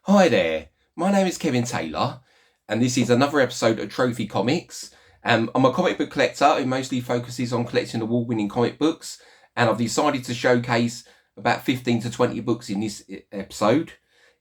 Hi there, my name is Kevin Taylor, and this is another episode of Trophy Comics. I'm a comic book collector who mostly focuses on collecting award-winning comic books, and I've decided to showcase about 15 to 20 books in this episode.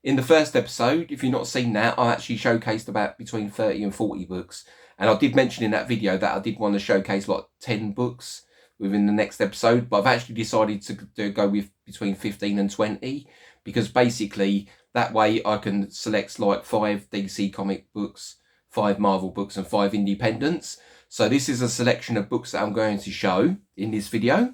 In the first episode, if you've not seen that, I actually showcased about between 30 and 40 books, and I did mention in that video that I did want to showcase like 10 books within the next episode, but I've actually decided to go with between 15 and 20, because basically that way I can select like 5 DC comic books, 5 Marvel books and 5 independents. So this is a selection of books that I'm going to show in this video.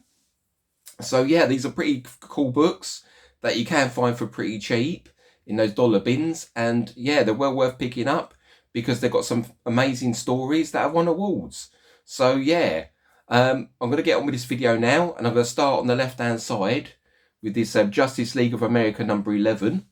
So yeah, these are pretty cool books that you can find for pretty cheap in those dollar bins. And yeah, they're well worth picking up because they've got some amazing stories that have won awards. So yeah, I'm going to get on with this video now, and I'm going to start on the left hand side with this Justice League of America number 11.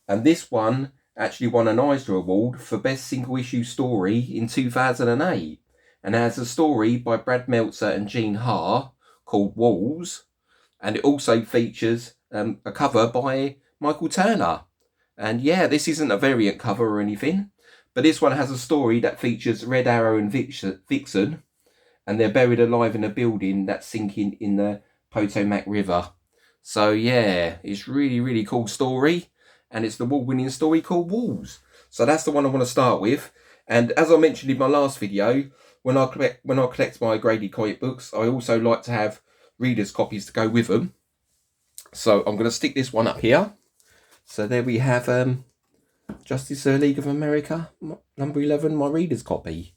And this one actually won an Eisner Award for Best Single Issue Story in 2008. And has a story by Brad Meltzer and Gene Ha called Walls. And it also features a cover by Michael Turner. And yeah, this isn't a variant cover or anything, but this one has a story that features Red Arrow and Vixen. And they're buried alive in a building that's sinking in the Potomac River. So yeah, it's really, really cool story. And it's the award-winning story called Walls. So that's the one I want to start with. And as I mentioned in my last video, when I collect my graded comic books, I also like to have readers' copies to go with them. So I'm going to stick this one up here. So there we have Justice League of America number 11, my readers' copy.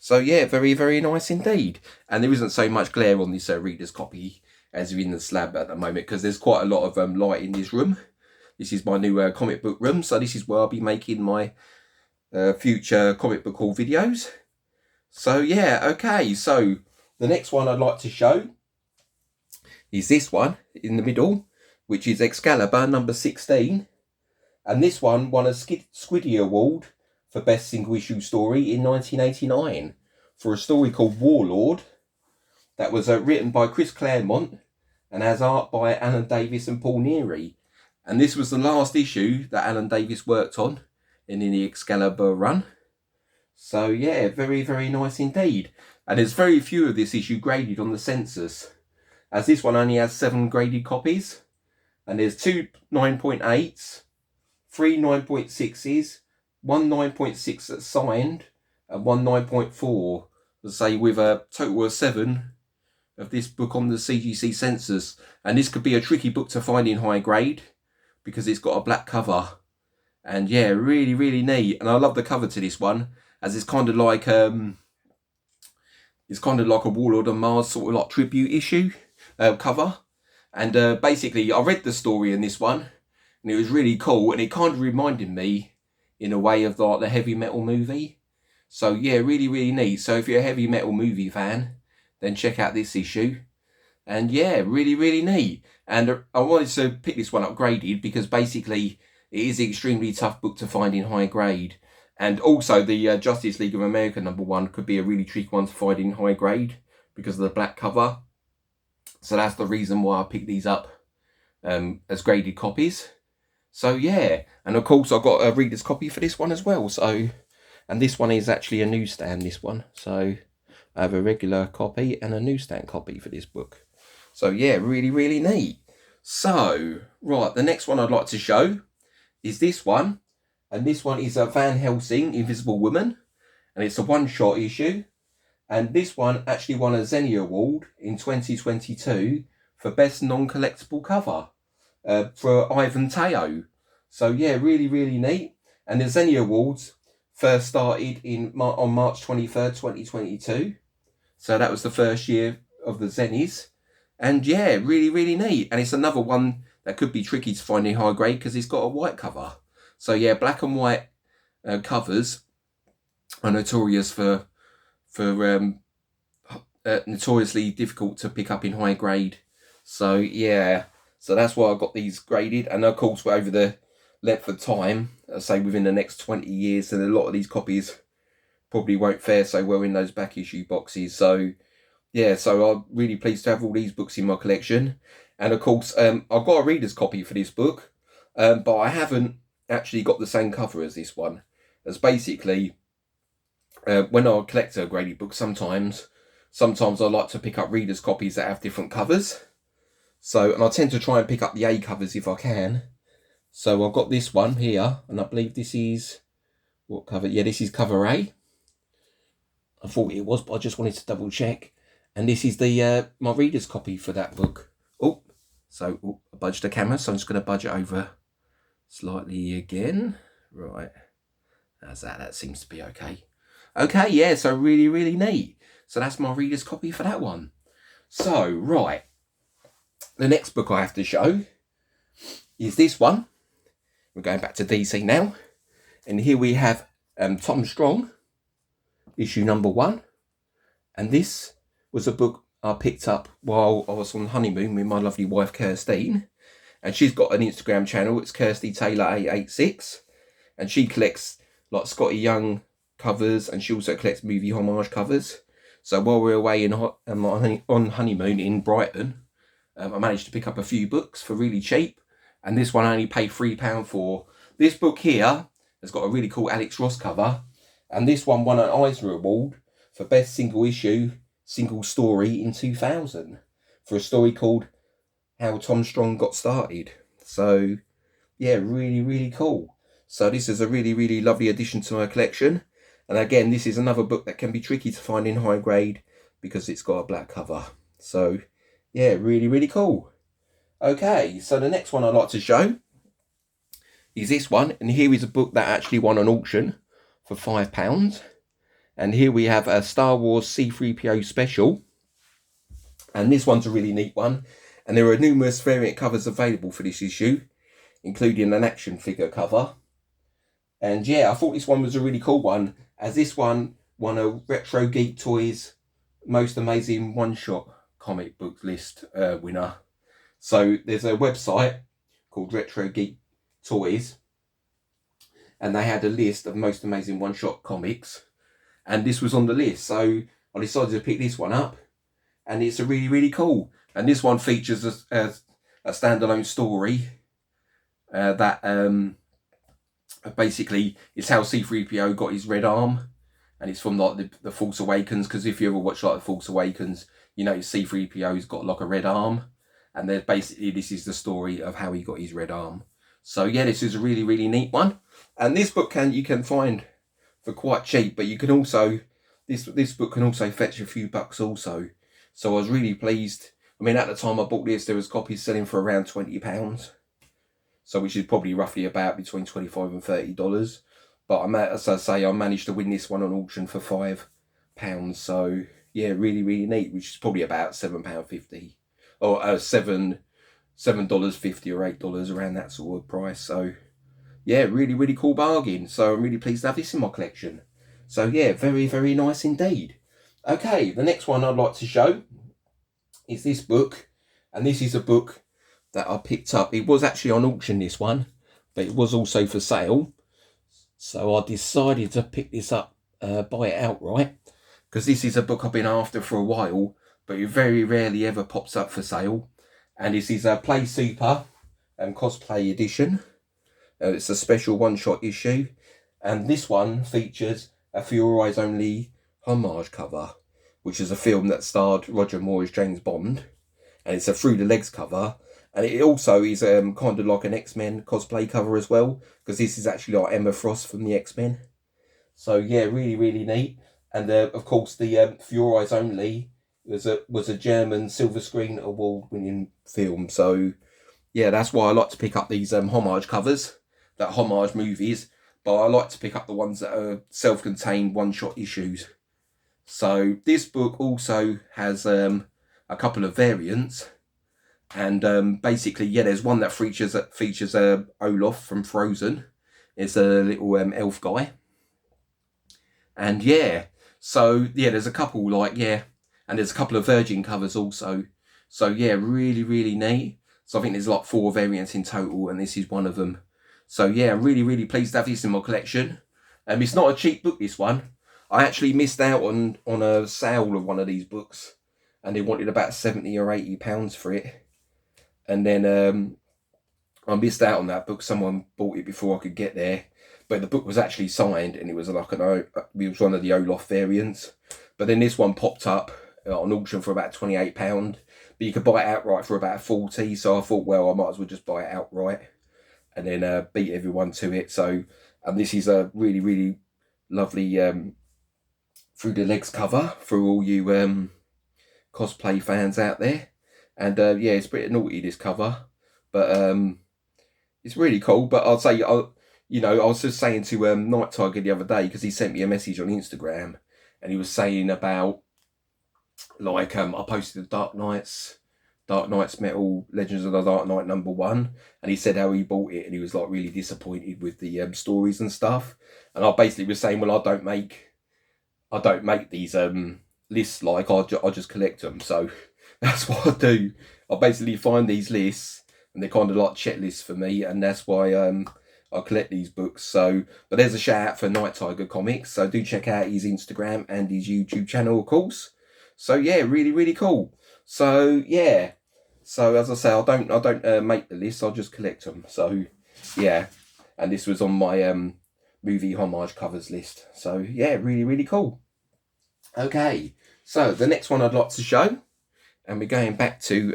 So yeah, very, very nice indeed. And there isn't so much glare on this reader's copy as in the slab at the moment, because there's quite a lot of light in this room. This is my new comic book room, so this is where I'll be making my future comic book haul videos. So yeah, okay, so the next one I'd like to show is this one in the middle, which is Excalibur number 16. And this one won a Squiddy Award for Best Single Issue Story in 1989 for a story called Warlord that was written by Chris Claremont and has art by Alan Davis and Paul Neary. And this was the last issue that Alan Davis worked on in the Excalibur run. So yeah, very, very nice indeed. And there's very few of this issue graded on the census, as this one only has 7 graded copies. And there's 2 9.8s, 3 9.6s, 1 9.6 that's signed, and 1 9.4. Let's say with a total of 7 of this book on the CGC census. And this could be a tricky book to find in high grade, because it's got a black cover. And yeah, really, really neat. And I love the cover to this one, as it's kind of like a Warlord on Mars sort of like tribute issue cover. And basically I read the story in this one, and it was really cool, and it kind of reminded me in a way of like the Heavy Metal movie. So yeah, really, really neat. So if you're a Heavy Metal movie fan, then check out this issue. And yeah, really, really neat. And I wanted to pick this one up graded because basically it is an extremely tough book to find in high grade. And also the Justice League of America number 1 could be a really tricky one to find in high grade because of the black cover. So that's the reason why I picked these up as graded copies. So yeah, and of course I've got a reader's copy for this one as well. So, and this one is actually a newsstand, this one. So I have a regular copy and a newsstand copy for this book. So yeah, really, really neat. So, right, the next one I'd like to show is this one. And this one is a Van Helsing Invisible Woman. And it's a one-shot issue. And this one actually won a Zenny Award in 2022 for Best Non-Collectible Cover for Ivan Teo. So yeah, really, really neat. And the Zenny Awards first started on March 23rd, 2022. So that was the first year of the Zennies. And yeah, really, really neat. And it's another one that could be tricky to find in high grade because it's got a white cover. So yeah, black and white covers are notorious for notoriously difficult to pick up in high grade. So yeah, so that's why I got these graded. And of course, over the length of time, say within the next 20 years, and a lot of these copies probably won't fare so well in those back issue boxes. So yeah, so I'm really pleased to have all these books in my collection. And of course, I've got a reader's copy for this book, but I haven't actually got the same cover as this one. As basically, when I collect a graded book, sometimes I like to pick up readers' copies that have different covers. So, and I tend to try and pick up the A covers if I can. So I've got this one here, and I believe this is, what cover? Yeah, this is cover A. I thought it was, but I just wanted to double check. And this is the my reader's copy for that book. I budged the camera, so I'm just going to budge it over slightly again. Right, how's that? That seems to be okay. Okay, yeah, so really, really neat. So that's my reader's copy for that one. So, right, the next book I have to show is this one. We're going back to DC now. And here we have Tom Strong, issue number 1. And this was a book I picked up while I was on honeymoon with my lovely wife, Kirstine. And she's got an Instagram channel. It's Kirsty Taylor 886. And she collects like Scotty Young covers, and she also collects movie homage covers. So while we were away on honeymoon in Brighton, I managed to pick up a few books for really cheap. And this one I only paid £3 for. This book here has got a really cool Alex Ross cover. And this one won an Eisner Award for Best Single Issue, Single Story in 2000. For a story called How Tom Strong Got Started. So, yeah, really, really cool. So this is a really, really lovely addition to my collection. And again, this is another book that can be tricky to find in high grade because it's got a black cover. So, yeah, really, really cool. Okay, so the next one I'd like to show is this one. And here is a book that actually won an auction for £5. And here we have a Star Wars C-3PO special. And this one's a really neat one. And there are numerous variant covers available for this issue, including an action figure cover. And yeah, I thought this one was a really cool one, as this one won a Retro Geek Toys Most Amazing One-Shot Comic Book List winner. So there's a website called Retro Geek Toys, and they had a list of Most Amazing One-Shot comics, and this was on the list. So I decided to pick this one up, and it's a really, really cool. And this one features a standalone story that basically it's how C-3PO got his red arm, and it's from like the Force Awakens, because if you ever watch like the Force Awakens, you know C-3PO's got like a red arm, and then basically this is the story of how he got his red arm. So yeah, this is a really, really neat one. And this book you can find for quite cheap, but you can also, this book can also fetch a few bucks also. So I was really pleased. I mean, at the time I bought this, there was copies selling for around £20. So which is probably roughly about between $25 and $30. But as I say, I managed to win this one on auction for £5. So yeah, really, really neat, which is probably about £7.50 or $7.50 or $8, around that sort of price. So yeah, really, really cool bargain. So I'm really pleased to have this in my collection. So yeah, very, very nice indeed. Okay, the next one I'd like to show is this book. And this is a book that I picked up. It was actually on auction, this one, but it was also for sale. So I decided to pick this up, buy it outright, because this is a book I've been after for a while, but it very rarely ever pops up for sale. And this is a Play Super cosplay edition. It's a special one-shot issue, and this one features a For Your Eyes Only homage cover, which is a film that starred Roger Moore as James Bond, and it's a Through the Legs cover. And it also is kind of like an X-Men cosplay cover as well, because this is actually like Emma Frost from the X-Men. So yeah, really, really neat. And of course, the For Your Eyes Only was a German Silver Screen Award-winning film. So yeah, that's why I like to pick up these homage covers, that homage movies. But I like to pick up the ones that are self-contained one-shot issues. So this book also has a couple of variants. And basically, yeah, there's one that features Olaf from Frozen. It's a little elf guy. And yeah, so yeah, there's a couple and there's a couple of Virgin covers also. So yeah, really, really neat. So I think there's like 4 variants in total, and this is one of them. So yeah, I'm really, really pleased to have this in my collection. It's not a cheap book, this one. I actually missed out on a sale of one of these books, and they wanted about £70 or £80 for it. And then I missed out on that book. Someone bought it before I could get there, but the book was actually signed, and it was like it was one of the Olaf variants. But then this one popped up on auction for about £28, but you could buy it outright for about 40. So I thought, well, I might as well just buy it outright, and then beat everyone to it. So, and this is a really, really lovely through the legs cover for all you cosplay fans out there. And yeah, it's pretty naughty, this cover, but it's really cool. But I'll say, I was just saying to Night Tiger the other day, because he sent me a message on Instagram, and he was saying about, like, I posted the Dark Knights Metal Legends of the Dark Knight #1, and he said how he bought it, and he was like really disappointed with the stories and stuff. And I basically was saying, well, I don't make these lists, like I just collect them. So that's what I do. I basically find these lists, and they're kind of like checklists for me, and that's why I collect these books. So, but there's a shout out for Night Tiger Comics. So do check out his Instagram and his YouTube channel, of course. So yeah, really, really cool. So yeah. So as I say, I don't make the list. I just collect them. So yeah, and this was on my movie homage covers list. So yeah, really, really cool. Okay, so the next one I'd like to show, and we're going back to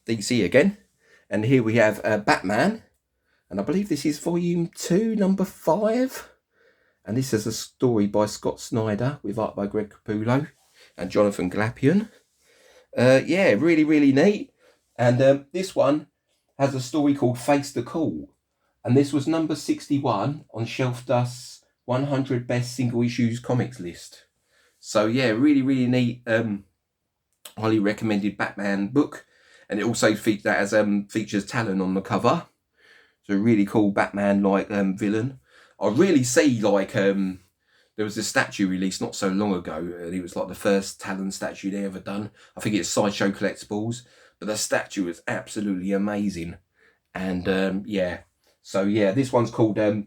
DC again, and here we have Batman, and I believe this is volume 2, number 5, and this is a story by Scott Snyder with art by Greg Capullo and Jonathan Glapion. Yeah, really, really neat. And this one has a story called Face the Call, and this was number 61 on Shelf Dust's 100 Best Single Issues Comics list. So yeah, really, really neat, highly recommended Batman book. And it also features Talon on the cover. So a really cool Batman-like villain. I really see, like, there was a statue released not so long ago, and it was like the first Talon statue they ever done. I think it's Sideshow Collectibles, but the statue is absolutely amazing. And yeah, so yeah, this one's called has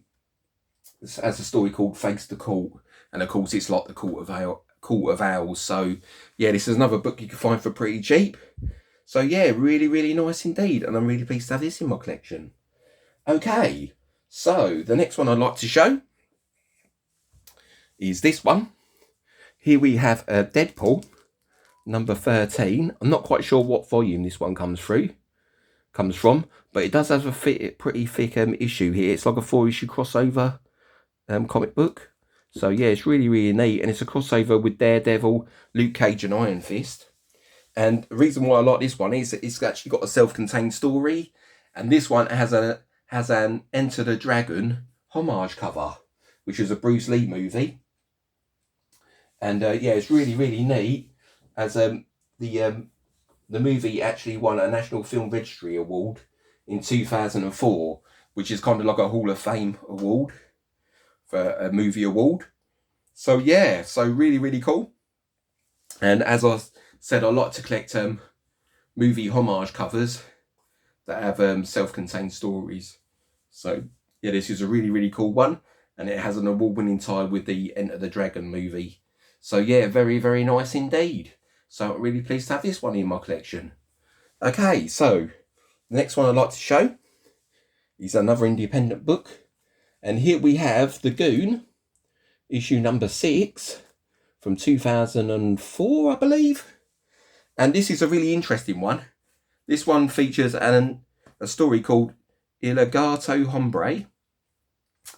a story called Face the Court, and of course it's like the Court of Owls. So yeah, this is another book you can find for pretty cheap. So yeah, really, really nice indeed, and I'm really pleased to have this in my collection. Okay, so the next one I'd like to show is this one. Here we have Deadpool, number 13. I'm not quite sure what volume this one comes from, but it does have a pretty thick issue here. It's like a 4-issue crossover comic book. So yeah, it's really, really neat, and it's a crossover with Daredevil, Luke Cage and Iron Fist. And the reason why I like this one is that it's actually got a self-contained story, and this one has an Enter the Dragon homage cover, which is a Bruce Lee movie. And yeah, it's really, really neat, as the movie actually won a National Film Registry Award in 2004, which is kind of like a Hall of Fame award for a movie award. So yeah, so really, really cool. And as I said, I like to collect movie homage covers that have self-contained stories. So yeah, this is a really, really cool one, and it has an award-winning tie with the Enter the Dragon movie. So yeah, very, very nice indeed. So I'm really pleased to have this one in my collection. Okay, so the next one I'd like to show is another independent book, and here we have The Goon, issue number 6 from 2004, I believe. And this is a really interesting one. This one features a story called Il Gato Hombre.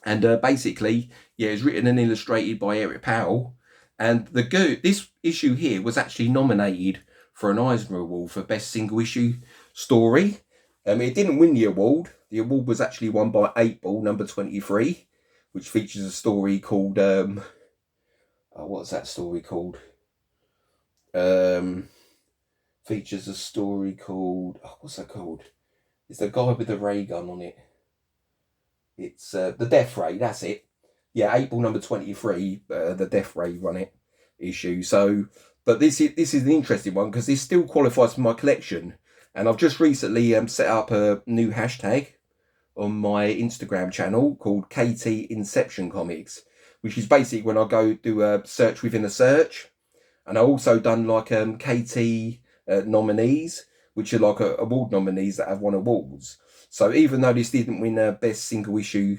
And basically, yeah, it's written and illustrated by Eric Powell. And this issue here was actually nominated for an Eisner Award for Best Single Issue Story. It didn't win the award. The award was actually won by 8 Ball, number 23, which features a story called... what's that story called? Features a story called... what's that called? It's the guy with the ray gun on it. It's the Death Ray, that's it. Yeah, 8 Ball, number 23, the Death Ray run it issue. So, but this is an interesting one, because this still qualifies for my collection. And I've just recently set up a new hashtag on my Instagram channel called KT Inception Comics, which is basically when I go do a search within a search. And I also done like KT nominees, which are like award nominees that have won awards. So even though this didn't win a Best Single Issue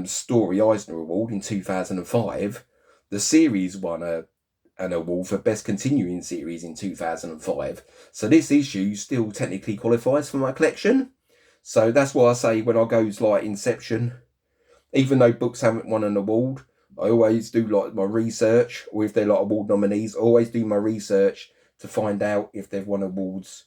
Story Eisner Award in 2005, the series won an award for Best Continuing Series in 2005. So this issue still technically qualifies for my collection. So that's why I say when I go like Inception, even though books haven't won an award, I always do like my research, or if they're like award nominees, I always do my research to find out if they've won awards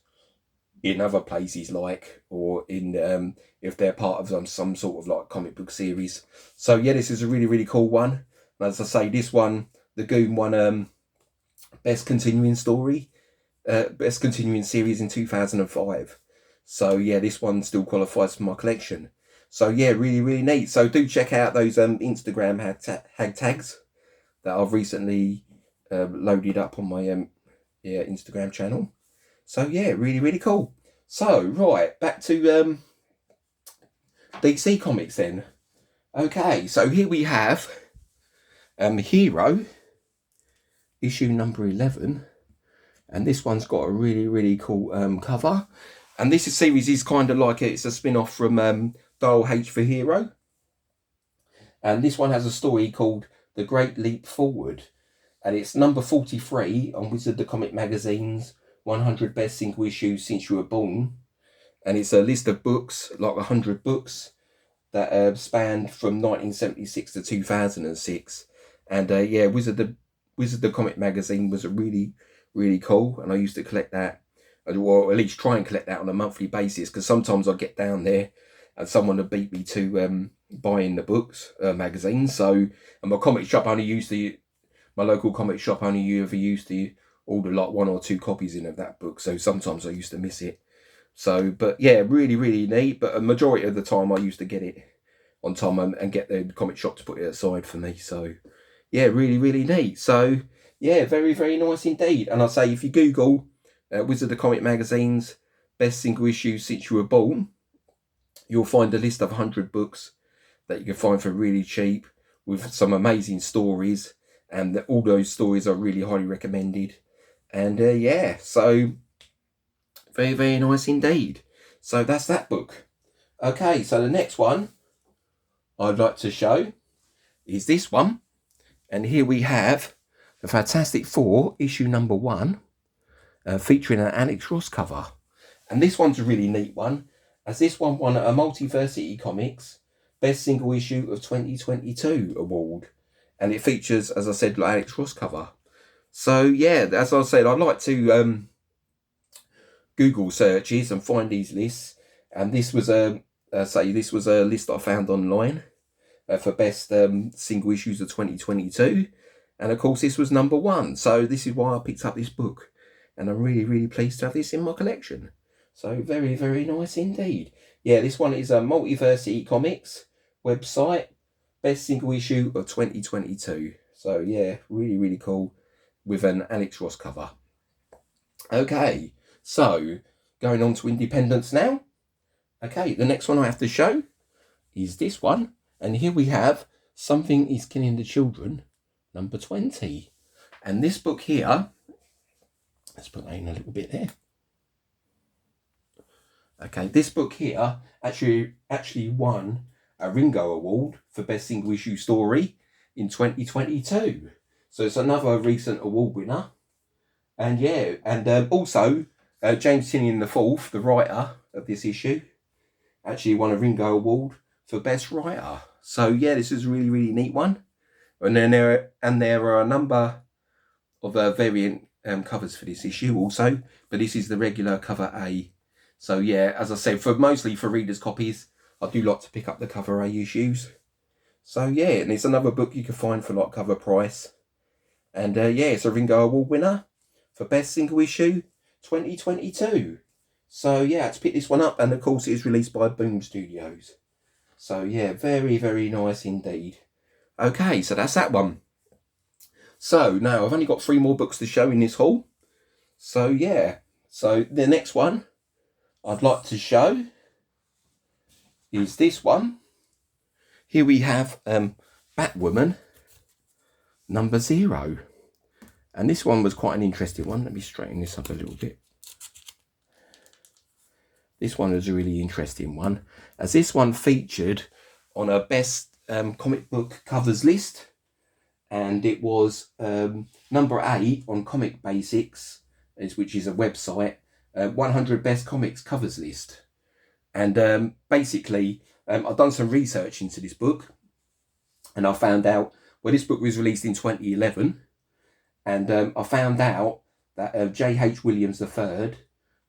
in other places, like, or in if they're part of some sort of like comic book series. So yeah, this is a really, really cool one. And as I say, this one, The Goon won Best Continuing Story, Best Continuing Series in 2005. So yeah, this one still qualifies for my collection. So yeah, really, really neat. So do check out those Instagram hag tags that I've recently loaded up on my Instagram channel. So yeah, really, really cool. So right, back to DC Comics then. Okay, so here we have Hero, issue number 11, and this one's got a really, really cool cover. And this series is kind of like it's a spin-off from Dial H for Hero. And this one has a story called The Great Leap Forward, and it's number 43 on Wizard the Comic Magazine's 100 Best Single Issues Since You Were Born. And it's a list of books, like 100 books, that spanned from 1976 to 2006. And yeah, Wizard the Comic Magazine was a really, really cool, and I used to collect that, or at least try and collect that on a monthly basis, because sometimes I'd get down there and someone would beat me to buying the books, magazines. So, and my comic shop only used to, my local comic shop only ever used to order like 1 or 2 copies in of that book, so sometimes I used to miss it. So, but yeah, really, really neat. But a majority of the time I used to get it on time and get the comic shop to put it aside for me. So yeah, really, really neat. So yeah, very, very nice indeed. And I say, if you Google Wizard the Comic Magazine's Best Single Issues Since You Were Born, you'll find a list of 100 books that you can find for really cheap, with some amazing stories, and all those stories are really highly recommended. And yeah, so very, very nice indeed. So that's that book. Okay, so the next one I'd like to show is this one. And here we have the Fantastic Four, issue number 1, featuring an Alex Ross cover. And this one's a really neat one, as this one won a Multiversity Comics Best Single Issue of 2022 award. And it features, as I said, like Alex Ross cover. So yeah, as I said, I like to Google searches and find these lists. And this was this was a list I found online for best single issues of 2022. And of course, this was number 1. So this is why I picked up this book. And I'm really, really pleased to have this in my collection. So very, very nice indeed. Yeah, this one is a Multiversity Comics website, best single issue of 2022. So yeah, really, really cool, with an Alex Ross cover. Okay, so going on to independents now. Okay, the next one I have to show is this one. And here we have Something is Killing the Children, number 20. And this book here, let's put that in a little bit there. Okay, this book here actually won a Ringo Award for Best Single Issue Story in 2022. So it's another recent award winner. And yeah, and also James Tynion IV, the writer of this issue, actually won a Ringo Award for Best Writer. So yeah, this is a really, really neat one. And then there are a number of variant covers for this issue also, but this is the regular cover A. So yeah, as I said, mostly for readers' copies, I do like to pick up the cover A issues. So yeah, and it's another book you can find for like cover price. And yeah, it's a Ringo Award winner for Best Single Issue 2022. So yeah, I had to pick this one up, and of course it is released by Boom Studios. So yeah, very, very nice indeed. Okay, so that's that one. So now I've only got 3 more books to show in this haul. So yeah, so the next one I'd like to show is this one. Here we have Batwoman number 0. And this one was quite an interesting one. Let me straighten this up a little bit. This one was a really interesting one, as this one featured on a best comic book covers list, and it was number 8 on Comic Basics, which is a website, 100 best comics covers list. And basically, I've done some research into this book, and I found out, well, this book was released in 2011, and I found out that J.H. Williams III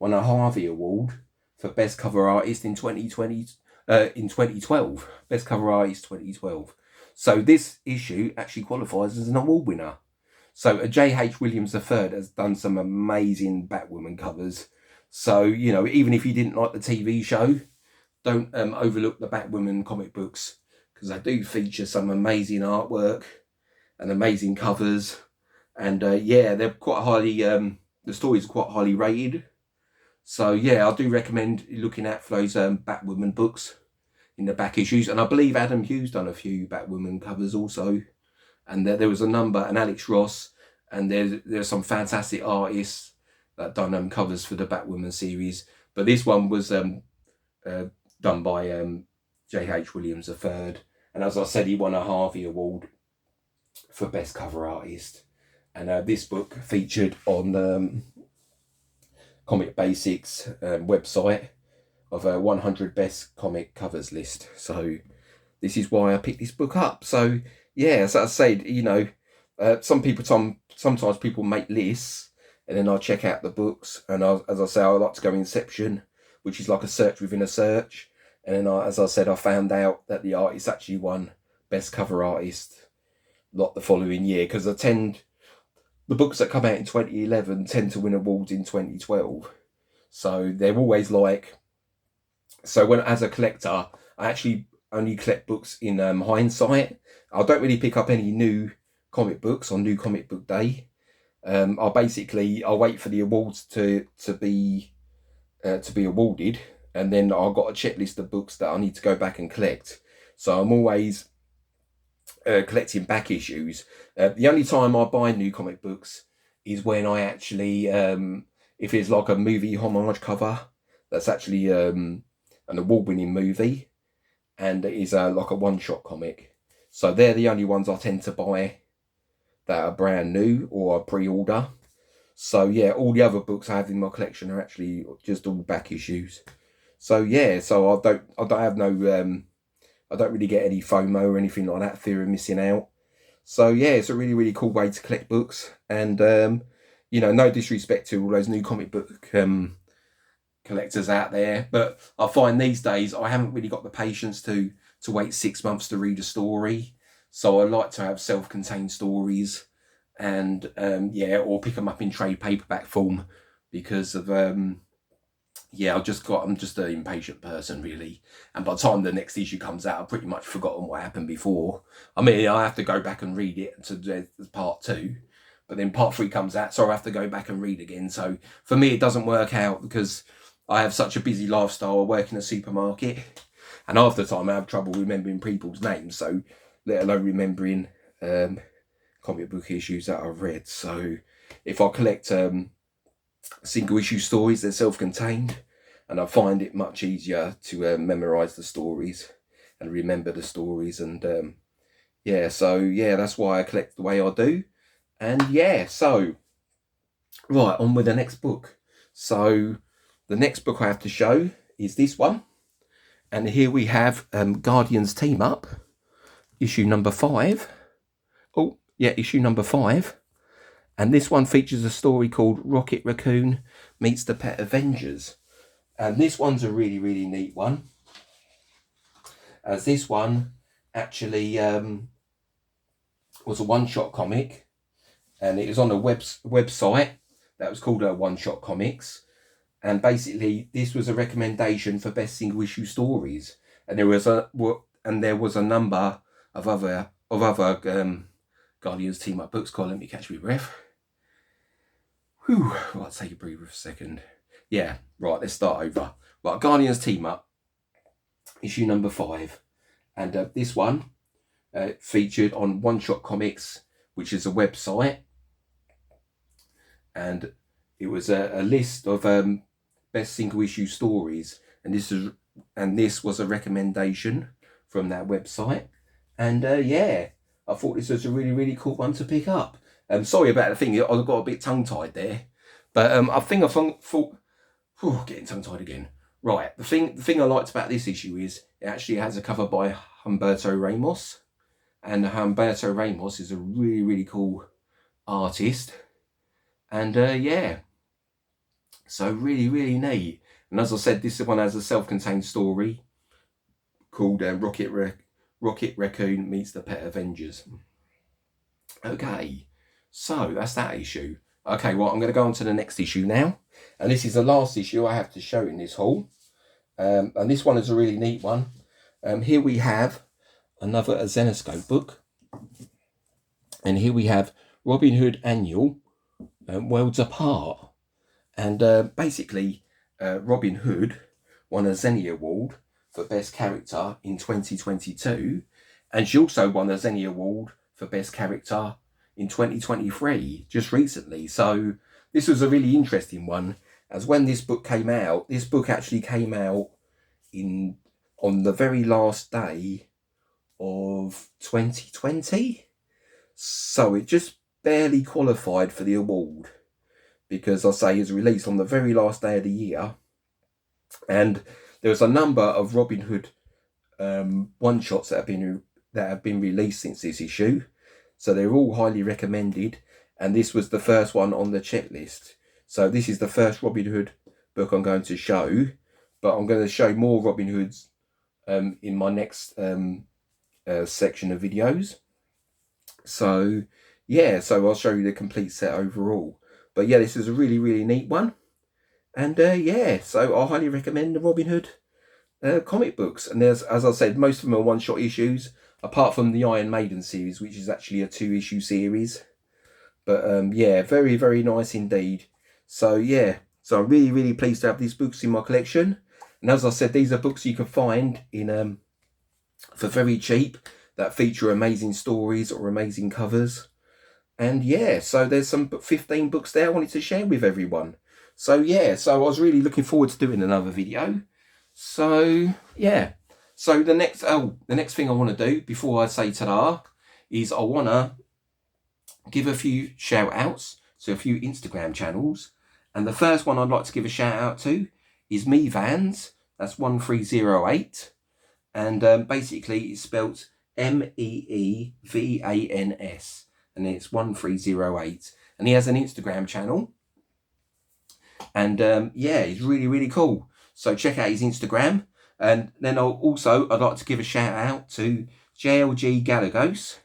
won a Harvey Award for Best Cover Artist in 2012. Best Cover Artist 2012. So this issue actually qualifies as an award winner. So J.H. Williams III has done some amazing Batwoman covers. So, you know, even if you didn't like the TV show, don't overlook the Batwoman comic books, because they do feature some amazing artwork and amazing covers. And yeah, they're quite highly, the stories are quite highly rated. So yeah, I do recommend looking out for those Batwoman books in the back issues. And I believe Adam Hughes done a few Batwoman covers also. And there was a number, and Alex Ross, and there's some fantastic artists that done covers for the Batwoman series. But this one was done by J.H. Williams III. And as I said, he won a Harvey Award for Best Cover Artist. And this book featured on Comic Basics website of a 100 best comic covers list. So this is why I picked this book up. So yeah, as I said, you know, sometimes people make lists, and then I check out the books, and as I say, I like to go Inception, which is like a search within a search. And then as I said, I found out that the artist actually won Best Cover Artist the following year, because the books that come out in 2011 tend to win awards in 2012. So they're always like, so when, as a collector, I actually only collect books in hindsight. I don't really pick up any new comic books on New Comic Book Day. I'll wait for the awards to be awarded, and then I've got a checklist of books that I need to go back and collect. So I'm always collecting back issues. The only time I buy new comic books is when I actually, if it's like a movie homage cover that's actually an award-winning movie, and it is like a one-shot comic. So they're the only ones I tend to buy that are brand new or a pre-order. So yeah, all the other books I have in my collection are actually just all back issues. So yeah, so I don't really get any FOMO or anything like that, fear of missing out. So yeah, it's a really, really cool way to collect books. And you know, no disrespect to all those new comic book collectors out there, but I find these days I haven't really got the patience to wait 6 months to read a story. So I like to have self-contained stories, and yeah, or pick them up in trade paperback form, because of yeah, I'm just an impatient person, really. And by the time the next issue comes out, I've pretty much forgotten what happened before. I mean, I have to go back and read it to part 2, but then part 3 comes out, so I have to go back and read again. So for me, it doesn't work out, because I have such a busy lifestyle. I work in a supermarket, and half the time I have trouble remembering people's names, so let alone remembering comic book issues that I've read. So if I collect single issue stories, they're self-contained, and I find it much easier to memorize the stories and remember the stories. And yeah, so yeah, that's why I collect the way I do. And yeah, so right, on with the next book. So the next book I have to show is this one, and here we have Guardians Team Up, issue number 5. Oh yeah, issue number 5. And this one features a story called Rocket Raccoon Meets the Pet Avengers. And this one's a really, really neat one, as this one actually was a one-shot comic, and it was on a website that was called One Shot Comics. And basically, this was a recommendation for best single issue stories, and there was a number of other Guardians Team Up books. Let me catch my breath. Whew, right, take a breather for a second. Yeah, right, let's start over. Right, Guardians Team Up, issue number 5. And this one featured on One Shot Comics, which is a website. And it was a list of best single issue stories, and this was a recommendation from that website. And yeah, I thought this was a really cool one to pick up. Sorry about the thing, I got a bit tongue tied there, but I thought, getting tongue tied again. Right, the thing I liked about this issue is it actually has a cover by Humberto Ramos, and Humberto Ramos is a really cool artist, and yeah, so really neat. And as I said, this one has a self-contained story called Rocket Raccoon Meets the Pet Avengers. Okay, so that's that issue. Okay, well, I'm going to go on to the next issue now. And this is the last issue I have to show in this haul. And this one is a really neat one. Here we have another Zenescope book. And here we have Robin Hood Annual, Worlds Apart. And basically, Robin Hood won a Zenny Award for Best Character in 2022. And she also won a Zenny Award for Best Character in 2023, just recently. So this was a really interesting one, as when this book came out, this book actually came out on the very last day of 2020. So it just barely qualified for the award, because I say it's released on the very last day of the year. And there was a number of Robin Hood one-shots that have been released since this issue. So they're all highly recommended, and this was the first one on the checklist. So this is the first Robin Hood book I'm going to show, but I'm going to show more Robin Hoods in my next section of videos. So yeah, so I'll show you the complete set overall. But yeah, this is a really neat one. And yeah, so I highly recommend the Robin Hood comic books. And there's, as I said, most of them are one-shot issues, apart from the Iron Maiden series, which is actually a 2-issue series. But yeah, very nice indeed. So yeah, so I'm really pleased to have these books in my collection. And as I said, these are books you can find in for very cheap, that feature amazing stories or amazing covers. And yeah, so there's some 15 books there I wanted to share with everyone. So yeah, so I was really looking forward to doing another video. So yeah, so the next thing I want to do before I say ta-da is I want to give a few shout outs to a few Instagram channels. And the first one I'd like to give a shout out to is Meevans. That's 1308. And basically it's spelt MEEVANS. And it's 1308. And he has an Instagram channel. And yeah, he's really cool. So check out his Instagram. And then I'd like to give a shout out to JLG Galagos,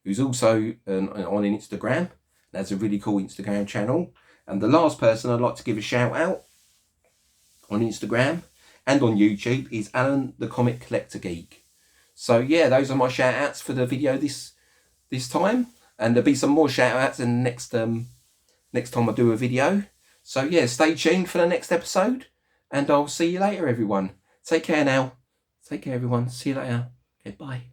who's also on Instagram. That's a really cool Instagram channel. And the last person I'd like to give a shout out on Instagram and on YouTube is Alan the Comic Collector Geek. So yeah, those are my shout outs for the video this time. And there'll be some more shout outs in the next time I do a video. So yeah, stay tuned for the next episode. And I'll see you later, everyone. Take care now. Take care, everyone. See you later. Okay, bye.